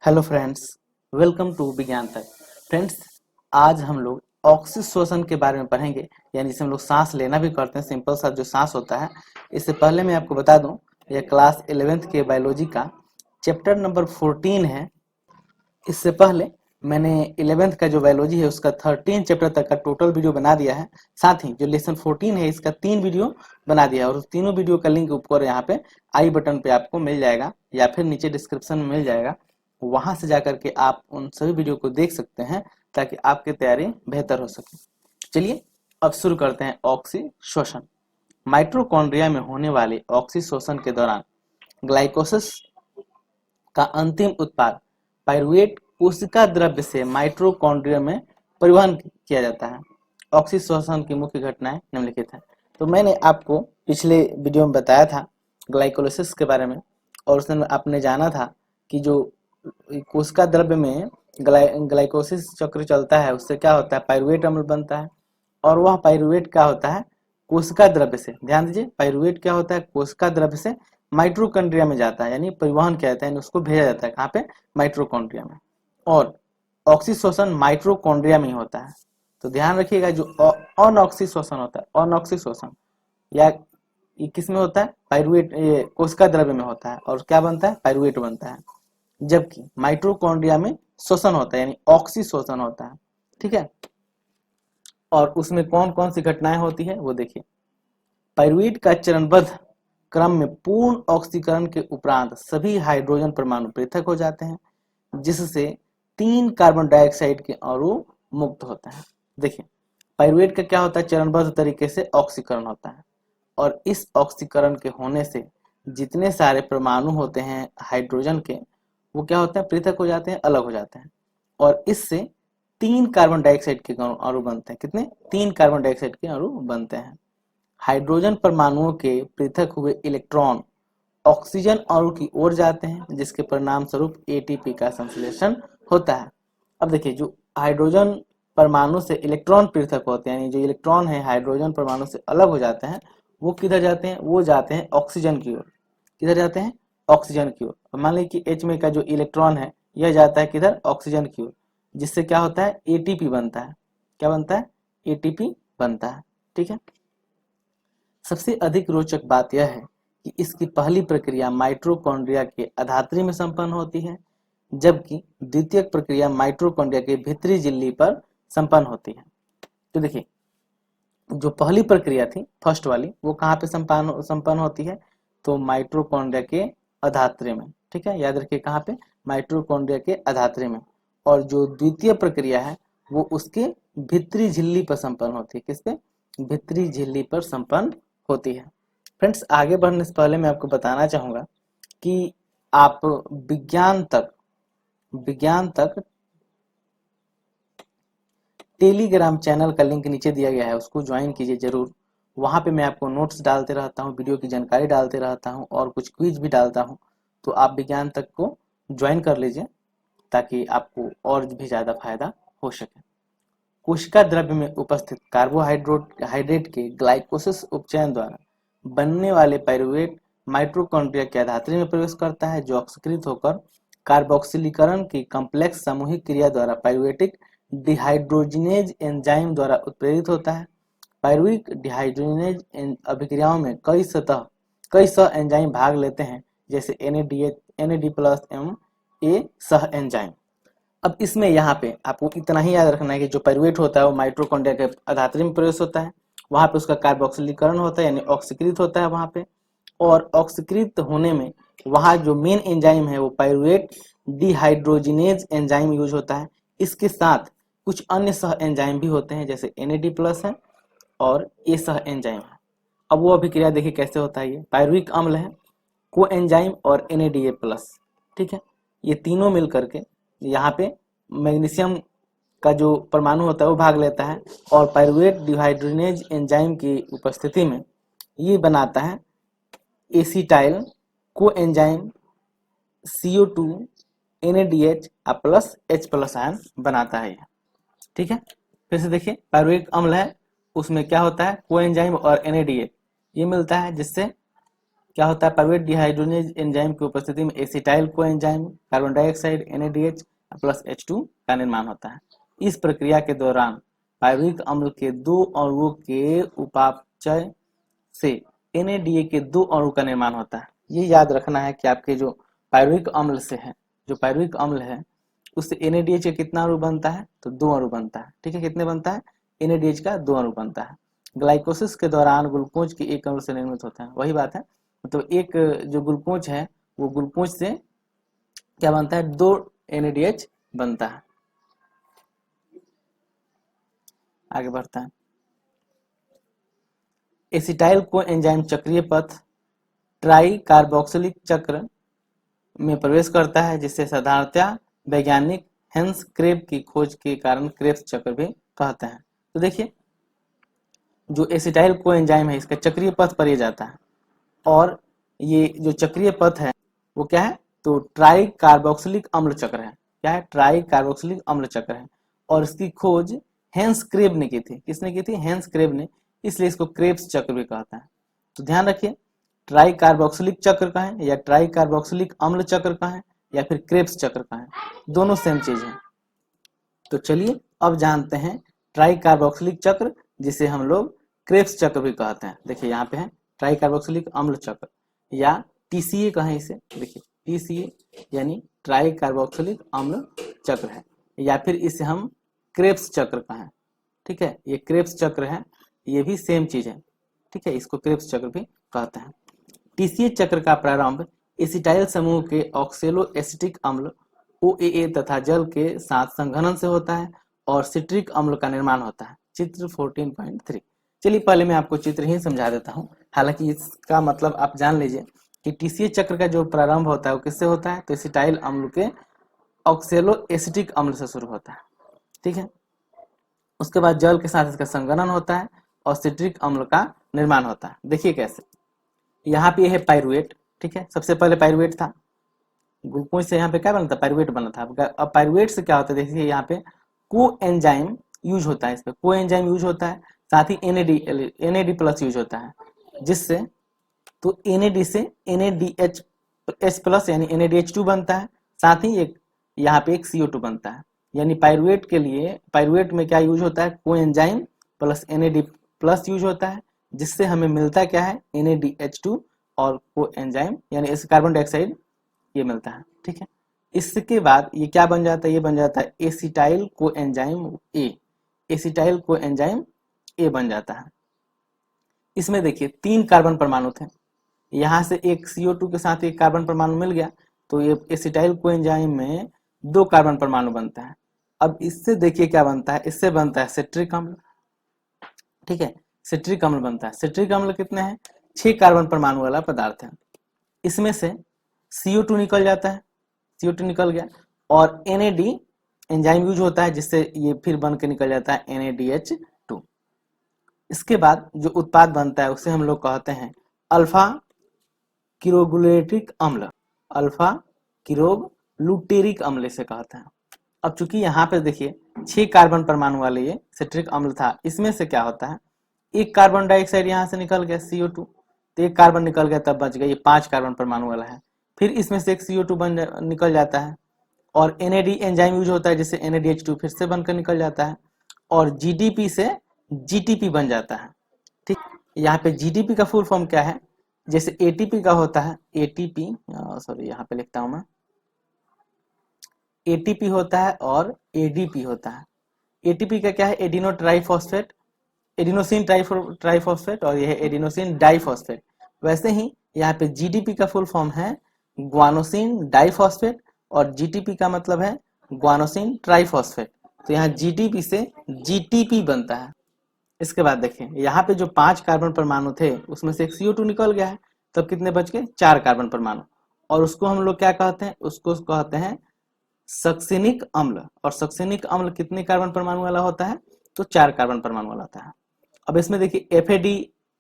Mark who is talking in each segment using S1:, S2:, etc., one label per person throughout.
S1: Hello friends, welcome to विज्ञान तक। Friends, आज हम लोग ऑक्सीश्वसन के बारे में पढ़ेंगे, यानी जिसे हम लोग सांस लेना भी करते हैं, सिंपल सा जो सांस होता है। इससे पहले मैं आपको बता दूं, यह क्लास 11th के बायोलॉजी का चैप्टर नंबर 14 है। इससे पहले मैंने 11th का जो बायोलॉजी है उसका 13 चैप्टर तक का टोटल वीडियो बना दिया है। साथ ही जो लेसन 14 है इसका 3 वीडियो बना दिया है, और उस तीनों वीडियो का लिंक ऊपर यहाँ पे आई बटन पे आपको मिल जाएगा या फिर नीचे डिस्क्रिप्शन में मिल जाएगा। वहां से जाकर के आप उन सभी वीडियो को देख सकते हैं ताकि आपकी तैयारी बेहतर हो सके। चलिए अब शुरू करते हैं। ऑक्सीश्वसन। माइटोकॉन्ड्रिया में होने वाले ऑक्सीश्वसन के दौरान ग्लाइकोसिस का अंतिम उत्पाद पाइरुवेट कोशिका द्रव्य से माइटोकॉन्ड्रिया में परिवहन किया जाता है। ऑक्सीश्वसन की मुख्य घटनाएं निम्नलिखित हैं। तो मैंने आपको पिछले वीडियो में बताया था ग्लाइकोलिसिस के बारे में, और उसमें आपने जाना था कि जो कोशिका द्रव्य में ग्लाइकोसिस चक्र चलता है उससे क्या होता है, पाइरुवेट अम्ल बनता है। और वह पाइरुवेट क्या होता है, कोशिका द्रव्य से, ध्यान दीजिए, पाइरुवेट क्या होता है, कोशिका द्रव्य से माइटोकॉन्ड्रिया में जाता है, यानी परिवहन किया जाता है, उसको भेजा जाता है कहाँ पे, माइटोकॉन्ड्रिया में। और ऑक्सीश्वसन माइटोकॉन्ड्रिया में ही होता है। तो ध्यान रखिएगा, जो अनऑक्सीश्वसन होता है, अनऑक्सीश्वसन या ये किस में होता है, पाइरुवेट, ये कोशिका द्रव्य में होता है, और क्या बनता है, पाइरुवेट बनता है। जबकि माइटोकॉन्ड्रिया में श्वसन होता है, यानी ऑक्सीश्वसन होता है। ठीक है, और उसमें कौन कौन सी घटनाएं होती है वो देखिए। पाइरुवेट का चरणबद्ध क्रम में पूर्ण ऑक्सीकरण के उपरांत सभी हाइड्रोजन परमाणु पृथक हो जाते हैं, जिससे 3 कार्बन डाइऑक्साइड के अणु मुक्त होते हैं। देखिए, पाइरुवेट का क्या होता है, चरणबद्ध तरीके से ऑक्सीकरण होता है, और इस ऑक्सीकरण के होने से जितने सारे परमाणु होते हैं हाइड्रोजन के, वो क्या होते हैं, पृथक हो जाते हैं, अलग हो जाते हैं, और इससे 3 कार्बन डाइऑक्साइड के अणु बनते हैं। कितने, 3 कार्बन डाइऑक्साइड के अणु बनते हैं। हाइड्रोजन परमाणुओं के पृथक हुए इलेक्ट्रॉन ऑक्सीजन अणु की ओर जाते हैं, जिसके परिणाम स्वरूप एटीपी का संश्लेषण होता है। अब देखिए, जो हाइड्रोजन परमाणु से इलेक्ट्रॉन पृथक होते हैं, यानी जो इलेक्ट्रॉन है हाइड्रोजन परमाणु से अलग हो जाते हैं, वो किधर जाते हैं, वो जाते हैं ऑक्सीजन की ओर। किधर जाते हैं, ऑक्सीजन की ओर। मान लीजिए कि H में का जो इलेक्ट्रॉन है यह जाता है किधर, ऑक्सीजन की ओर, जिससे क्या होता है, एटीपी बनता है। क्या बनता है, एटीपी बनता है। ठीक है, सबसे अधिक रोचक बात यह है कि इसकी पहली प्रक्रिया माइटोकॉन्ड्रिया के अधात्री में संपन्न होती है, जबकि द्वितीयक प्रक्रिया माइटोकॉन्ड्रिया के भीतरी झिल्ली पर संपन्न होती है। तो देखिए, जो पहली प्रक्रिया थी, फर्स्ट वाली, वो कहाँ पे संपन्न होती है, तो माइटोकॉन्ड्रिया के अधात्री में। ठीक है, याद रखिए कहाँ पे, माइटोकॉन्ड्रिया के अधात्री में। और जो द्वितीय प्रक्रिया है वो उसके भीतरी झिल्ली पर संपन्न होती है। किस पे, भीतरी झिल्ली पर संपन्न होती है। फ्रेंड्स, आगे बढ़ने से पहले मैं आपको बताना चाहूंगा कि आप विज्ञान तक टेलीग्राम चैनल का लिंक नीचे दिया गया है, उसको ज्वाइन कीजिए जरूर। वहां पे मैं आपको नोट्स डालते रहता हूँ, वीडियो की जानकारी डालते रहता हूँ, और कुछ क्विज भी डालता हूँ। तो आप विज्ञान तक को ज्वाइन कर लीजिए ताकि आपको और भी ज्यादा फायदा हो सके। कोशिका द्रव्य में उपस्थित कार्बोहाइड्रेट के ग्लाइकोसिस उपचयन द्वारा बनने वाले पाइरुवेट माइटोकॉन्ड्रिया के अधात्री में प्रवेश करता है, जो ऑक्सीकृत होकर कार्बोक्सिलीकरण की कॉम्प्लेक्स सामूहिक क्रिया द्वारा पाइरुवेटिक डिहाइड्रोजिनेज एंजाइम द्वारा उत्प्रेरित होता है। पाइरुविक डिहाइड्रोजिनेज अभिक्रियाओं में कई सह एंजाइम भाग लेते हैं, जैसे NAD+ एवं ए सह एंजाइम। अब इसमें यहाँ पे आपको इतना ही याद रखना है कि जो पाइरुवेट होता है वो माइटोकॉन्ड्रिया के अधात्री में प्रवेश होता है, वहां पे उसका कार्बोक्सिलीकरण होता है, यानी ऑक्सीकृत होता है वहां पे। और ऑक्सीकृत होने में वहां जो मेन एंजाइम है वो पाइरुवेट डिहाइड्रोजिनेज एंजाइम यूज होता है। इसके साथ कुछ अन्य सह एंजाइम भी होते हैं, जैसे NAD+ है और ए सह एंजाइम है। अब वो अभिक्रिया देखिए कैसे होता है, ये पाइरुविक अम्ल है, को एंजाइम और NADA+। ठीक है, ये तीनों मिल करके यहाँ पे मैग्नीशियम का जो परमाणु होता है वो भाग लेता है, और पाइरुवेट डिहाइड्रोजिनेज एंजाइम की उपस्थिति में ये बनाता है acetyl co enzyme CO2 NADH plus H+ ion बनाता है ये। ठीक है, फिर से देखिए, पाइरुविक अम्ल है, उसमें क्या होता है, को एंजाइम और NADH ये मिलता है, जिससे क्या होता है, पाइरुवेट डिहाइड्रोजनेज एंजाइम की उपस्थिति में acetyl co enzyme carbon dioxide NaDH plus H2 का निर्माण होता है। इस प्रक्रिया के दौरान पाइरुविक अम्ल के दो अणुओं के उपापचय से NaDH के दो अणु का निर्माण होता है। ये याद रखना है कि आपके जो पाइरुविक अम्ल से है, जो पाइरुविक अम्ल है उससे NaDH का कितना अणु बनता है, तो दो अणु बनता है। ठीक है, कितने बनता है, NaDH का दो अणु बनता है। ग्लाइकोसिस के दौरान ग्लूकोज के एक अणु से निर्मित होता है, वही बात है। तो एक जो ग्लूकोज है वो ग्लूकोज से क्या बनता है, दो NaDH बनता है। आगे बढ़ता है, एसिटाइल को एंजाइम चक्रीय पथ ट्राई कार्बोक्सिलिक चक्र में प्रवेश करता है, जिससे साधारणतया वैज्ञानिक हेंस क्रेब की खोज के कारण क्रेब्स चक्र भी कहते हैं। तो देखिए, जो एसिटाइल को एंजाइम है इसका चक्रीय पथ पर ये जाता है, और ये जो चक्रीय पथ है वो क्या है, तो ट्राई कार्बोक्सिलिक अम्ल चक्र है। क्या है, ट्राई कार्बोक्सिलिक अम्ल चक्र है, और इसकी खोज हेंस क्रेब ने की थी। किसने की थी, हेंस क्रेब ने, इसलिए इसको क्रेब्स चक्र भी कहता है। तो ध्यान रखिए, ट्राई कार्बोक्सिलिक चक्र का है या ट्राई कार्बोक्सिलिक अम्ल चक्र का है या फिर क्रेब्स चक्र का है, दोनों सेम चीज है। तो चलिए अब जानते हैं ट्राई कार्बोक्सिलिक चक्र, जिसे हम लोग क्रेब्स चक्र भी कहते हैं। देखिए यहाँ पे है ट्राई कार्बोक्सिलिक अम्ल चक्र, या TCA कहें इसे। देखिए TCA यानी ट्राई कार्बोक्सिलिक अम्ल चक्र है, या फिर इसे हम क्रेब्स चक्र कहें। ठीक है, ये क्रेब्स चक्र है, ये भी सेम चीज है। ठीक है, इसको क्रेब्स चक्र भी कहते हैं। TCA चक्र का प्रारंभ एसिटाइल समूह के ऑक्सेलो एसिटिक अम्ल OAA तथा जल के साथ संघनन से होता है और सिट्रिक अम्ल का निर्माण होता है। चित्र 14.3। चलिए पहले मैं आपको चित्र ही समझा देता हूँ, हालांकि इसका मतलब आप जान लीजिए कि TCA चक्र का जो प्रारंभ होता है वो किससे होता है, तो एसिटाइल अम्ल के ऑक्सेलो एसिटिक अम्ल से शुरू होता है। ठीक है, उसके बाद जल के साथ इसका संघनन होता है और सिट्रिक अम्ल का निर्माण होता है। देखिए कैसे, यहाँ पे है पाइरुवेट। ठीक है, सबसे पहले पाइरुवेट था, ग्लूकोज से यहाँ पे क्या बना था, पाइरुवेट बना था। अब पाइरुवेट से क्या होता है, देखिए यहाँ पे को एंजाइम यूज होता है, इस पे को एंजाइम यूज होता है, साथ ही NAD प्लस यूज होता है, जिससे तो NAD से NADH प्लस यानी NADH2 बनता है, साथ ही एक यहाँ पे एक CO2 बनता है। यानी पाइरुवेट के लिए, पाइरुवेट में क्या यूज होता है, को enzyme plus NAD plus use होता है, जिससे हमें मिलता क्या है, NADH2 और को एंजाइम यानी इस कार्बन डाइऑक्साइड ये मिलता है। ठीक है, इसके बाद ये क्या बन जाता है, ये बन जाता है acetyl co enzyme A, acetyl co enzyme A बन जाता है। इसमें देखिए 3 कार्बन परमाणु थे, यहाँ से एक CO2 के साथ एक कार्बन परमाणु मिल गया, तो ये एसिटाइल को एंजाइम में 2 कार्बन परमाणु बनता है। अब इससे देखिए क्या बनता है, इससे बनता है सिट्रिक अम्ल। ठीक है, सिट्रिक अम्ल बनता है। सिट्रिक अम्ल कितने हैं, 6 कार्बन परमाणु वाला पदार्थ है। इसमें से CO2 निकल जाता है, CO2 निकल गया, और NAD एंजाइम यूज होता है, जिससे ये फिर बन के निकल जाता है NADH2। इसके बाद जो उत्पाद बनता है उसे हम लोग कहते हैं अल्फा किरोगुलेटिक अम्ल, अल्फा किरोगलुटेरिक अम्ल इसे कहते हैं। अब चूंकि यहाँ पे देखिए 6 कार्बन परमाणु वाले ये सिट्रिक अम्ल था, इसमें से क्या होता है, एक कार्बन डाइऑक्साइड यहाँ से निकल गया CO2, तो एक कार्बन निकल गया तब बच गया, ये 5 कार्बन परमाणु वाला है। फिर इसमें से एक CO2 निकल जाता है, और NAD एंजाइम यूज होता है, जिससे NADH2 फिर से बनकर निकल जाता है, और GDP से GTP बन जाता है। ठीक, यहाँ पे GDP का फुल फॉर्म क्या है, जैसे ATP का होता है, ATP सॉरी यहाँ पे लिखता हूं मैं, ATP होता है और ADP होता है। ATP का क्या है, एडिनो ट्राइफॉस्फेट, एडिनोसिन ट्राइफॉस्फेट, और यह है एडिनोसिन डाइफॉस्फेट। वैसे ही यहाँ पे GDP का फुल फॉर्म है ग्वानोसिन डाइफॉस्फेट, और GTP का मतलब है ग्वानोसिन ट्राइफॉस्फेट। तो यहाँ GDP से GTP बनता है। इसके बाद देखिए यहाँ पे जो 5 कार्बन परमाणु थे उसमें से एक CO2 निकल गया है, तब कितने बच गए, 4 कार्बन परमाणु, और उसको हम लोग क्या कहते हैं, उसको कहते हैं सक्सिनिक अम्ल। और सक्सिनिक अम्ल कितने कार्बन परमाणु वाला होता है, तो 4 कार्बन परमाणु वाला होता है। अब इसमें देखिए FAD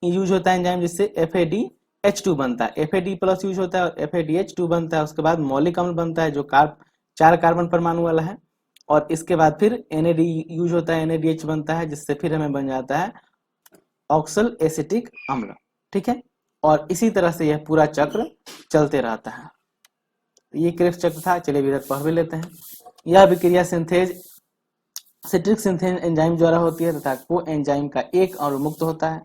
S1: यूज होता है एंजाइम, जिससे FADH2 बनता है, FAD प्लस यूज होता है और FADH2 बनता है। उसके बाद मौलिक अम्ल बनता है जो 4 कार्बन परमाणु वाला है, और इसके बाद फिर NAD यूज होता है, NADH बनता है, जिससे फिर हमें बन जाता है ऑक्सल एसिटिक अम्ल। ठीक है, और इसी तरह से यह पूरा चक्र चलते रहता है। तो ये क्रेब्स चक्र था। चलिए इधर पढ़ भी लेते हैं। यह अभिक्रिया सिंथेज सिट्रिक सिंथेज एंजाइम द्वारा होती है तथा को एंजाइम का एक अणु मुक्त होता है,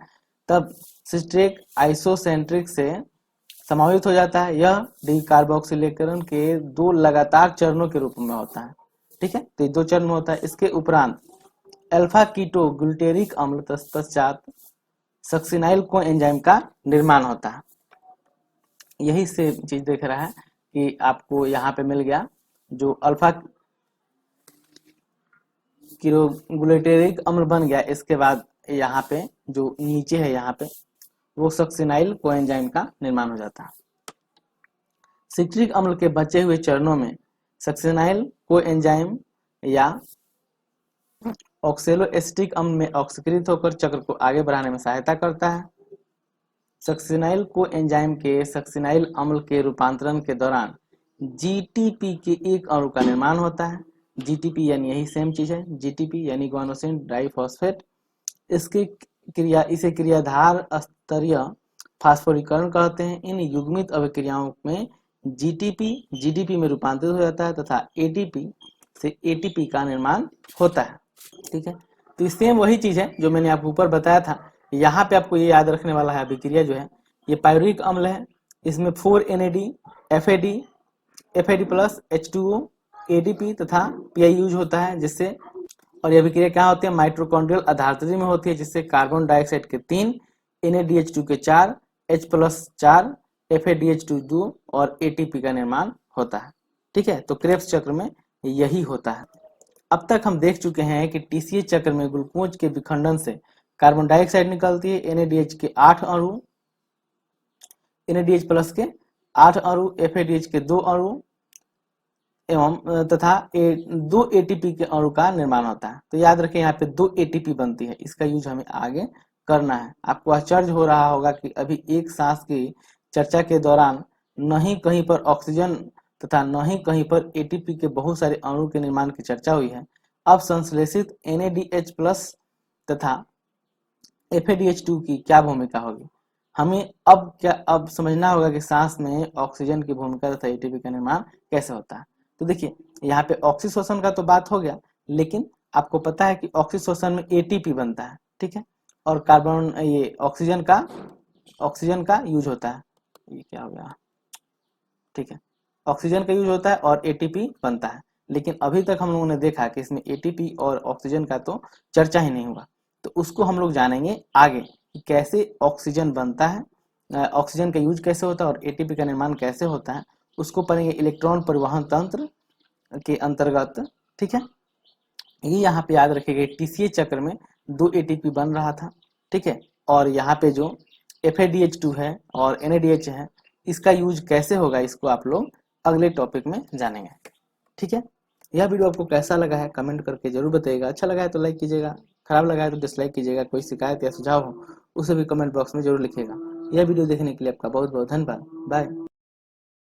S1: तब सिट्रिक आइसोसेंट्रिक से समावित हो जाता है। यह डिकार्बोक्सिलेकरण के 2 लगातार चरणों के रूप में होता है। ठीक है, तो 2 चरण होता है। इसके उपरांत अल्फा कीटो ग्लूटेरिक अम्ल तत्पश्चात सक्सिनाइल को एंजाइम का निर्माण होता है। यही से चीज देख रहा है कि आपको यहाँ पे मिल गया जो अल्फा कीटोग्लूटेरिक अम्ल बन गया। इसके बाद यहाँ पे जो नीचे है यहाँ पे वो सक्सिनाइल कोएंजाइम का निर्माण हो जाता है। सिट्रिक अम्ल के बचे हुए चरणों में सक्सिनाइल कोएंजाइम या ऑक्सैलोएसिटिक अम्ल में ऑक्सीकृत होकर चक्र को आगे बढ़ाने में सहायता करता है। सक्सिनाइल कोएंजाइम के सक्सिनाइल अम्ल के रूपांतरण के दौरान जीटीपी के एक अणु का निर्माण होता है। जीटीपी यानी यही सेम चीज है, जीटीपी यानी गुआनोसिन डाइफॉस्फेट। इसे क्रियाधार स्तरीय फास्फोरीकरण कहते हैं। इन युग्मित अभिक्रियाओं में जीडीपी में रूपांतरित हो जाता है तथा एटीपी से एटीपी का निर्माण होता है। ठीक है, तो सेम वही चीज है जो मैंने आपको ऊपर बताया था। यहाँ पे आपको ये याद रखने वाला है, अभिक्रिया जो है ये पायरुविक अम्ल है। इसमें 4 NAD FAD plus H2O ADP तथा PI यूज होता है, जिससे और यह अभिक्रिया क्या होती है, माइटोकॉन्ड्रियल आधारतरी में होती है, जिससे कार्बन डाइऑक्साइड के 3 NADH2 के 4 H+4 FADH2 2 और ATP का निर्माण होता है। ठीक है, तो क्रेब्स चक्र में यही होता है। अब तक हम देख चुके हैं कि TCA चक्र में ग्लूकोज के विखंडन से कार्बन डाइऑक्साइड निकलती है, NADH के 8 अणु, NADH प्लस के 8 अणु, FADH के 2 अणु एवं तथा 2 ATP के अणु का निर्माण होता है। तो याद रखें यहाँ पे 2 ATP बनती है, इसका यूज हमें आगे करना है। आपको आश्चर्य हो रहा होगा कि अभी एक सांस की चर्चा के दौरान न ही कहीं पर ऑक्सीजन तथा न ही कहीं पर ATP के बहुत सारे अणु के निर्माण की चर्चा हुई है। अब संश्लेषित NADH प्लस तथा FADH2 की क्या भूमिका होगी, हमें अब समझना होगा कि सांस में ऑक्सीजन की भूमिका तथा ATP का निर्माण कैसे होता है। तो देखिए यहाँ पे ऑक्सीशोषण का तो बात हो गया, लेकिन आपको पता है कि ऑक्सीशोषण में ATP बनता है। ठीक है, और कार्बन ये ऑक्सीजन का यूज होता है। ये क्या हो गया, ठीक है, ऑक्सीजन का यूज होता है और ATP बनता है। लेकिन अभी तक हम लोगों ने देखा कि इसमें ATP और ऑक्सीजन का तो चर्चा ही नहीं हुआ। तो उसको हम लोग जानेंगे आगे कि कैसे ऑक्सीजन बनता है, ऑक्सीजन का यूज कैसे होता है और ATP का निर्माण कैसे होता है, उसको पढ़ेंगे इलेक्ट्रॉन परिवहन तंत्र के अंतर्गत। ठीक है, ये यहाँ पे याद रखिएगा TCA चक्र में 2 ATP बन रहा था। ठीक है, और यहाँ पे जो FADH2 है और NADH है, इसका यूज कैसे होगा इसको आप लोग अगले टॉपिक में जानेंगे। ठीक है, यह वीडियो आपको कैसा लगा है कमेंट करके जरूर बताइएगा। अच्छा लगा है तो लाइक कीजिएगा, खराब लगा है तो डिसलाइक कीजिएगा। कोई शिकायत या सुझाव हो उसे भी कमेंट बॉक्स में जरूर लिखिएगा। यह वीडियो देखने के लिए आपका बहुत बहुत धन्यवाद। बाय।